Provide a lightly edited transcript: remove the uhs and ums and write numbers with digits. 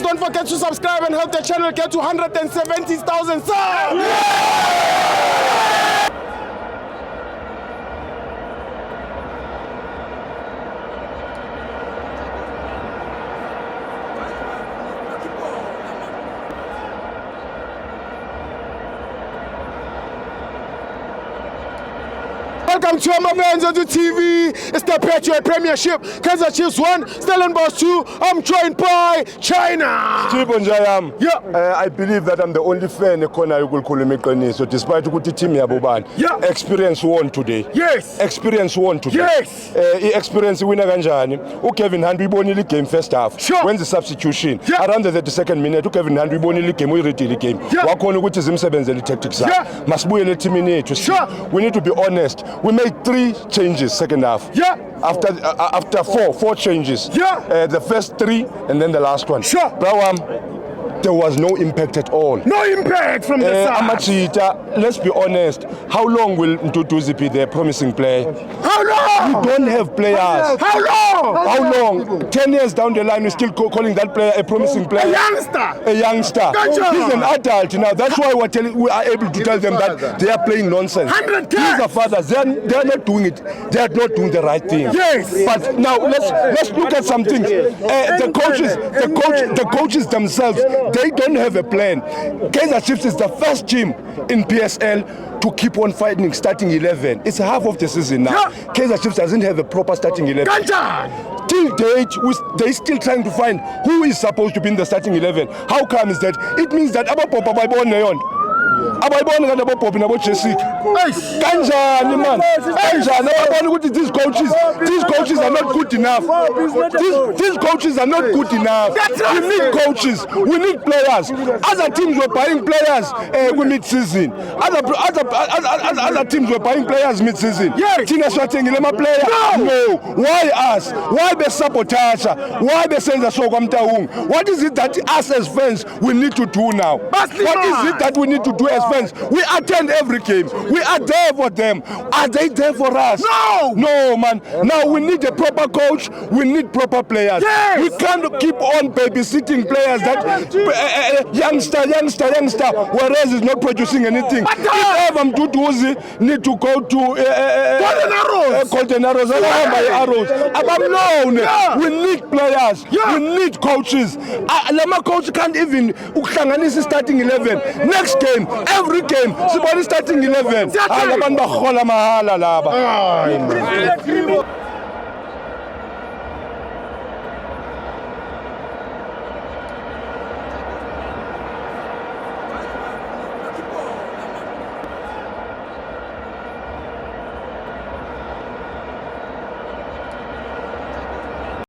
don't forget to subscribe and help the channel get to 170,000 subs. Welcome to my fans on the TV. It's the Patriot Premiership. Kaizer Chiefs 1, Stellenbosch 2. I'm joined by China. Stephen Jayam. Yeah. I believe that I'm the only fan ekhona ukukhuluma iqiniso despite ukuthi team yabo bani. Yeah. Experience won today. Yes. Experience won today. Yes. I-experience winner kanjani? uKevin Hunt uyibonile game first half. Sure. When the substitution Yeah. around the 32nd minute uKevin Hunt uyibonile game uyireadile game. Yeah. Wakhona ukuthi zimsebenzele tactics zakhe. Yeah. Masibuyele teamini yethu. Sure. We need to be honest. We made 3 changes second half. Yeah. After four changes. Yeah. The first 3 and then the last one. Sure. Brawam, there was no impact at all. No impact from the side. Amachita, let's be honest. How long will Ntutuzi be their promising player? How long? We don't have players. How long? How long? 10 years down the line, we're still calling that player a promising player. A youngster. A youngster. Gotcha. He's an adult now. That's why we are able to tell them that they are playing nonsense. 100 These times. are fathers. They are not doing it. They are not doing the right thing. Yes. But now let's look at some things. The coaches themselves, they don't have a plan. Kaizer Chiefs is the first team in PSL to keep on fighting starting 11. It's half of the season now. Yeah. Kaizer Chiefs doesn't have a proper starting 11. Gotcha. Till date, they're still trying to find who is supposed to be in the starting 11. How come is that? It means that abapopa bayibona yon. Abayibona kanti abapopi nabo Jessica. Kanjani man? Kanjani ababona ukuthi these coaches are not good enough. These coaches are not good enough. We need coaches. We need players. Other teams were buying players mid-season. Other teams were buying players mid-season. Yes. Thina siwathengile ama-player. No. Why us? Why besabotage? Why besenza so kwaMtahung? What is it that us as fans we need to do now? What is it that we need to do as fans? We attend every game. We are there for them. Are they there for us? No, man. Now we need a proper coach. We need proper players. Yes. We can't keep on babysitting players that youngster, whereas it's not producing anything. If ever Mduduzi need to go to Golden Arrows, we need players. We need coaches. Lama coach can't even ukuhlanganisa starting 11. Next game, every game, somebody starting 11. Abantu bahola mahala laba.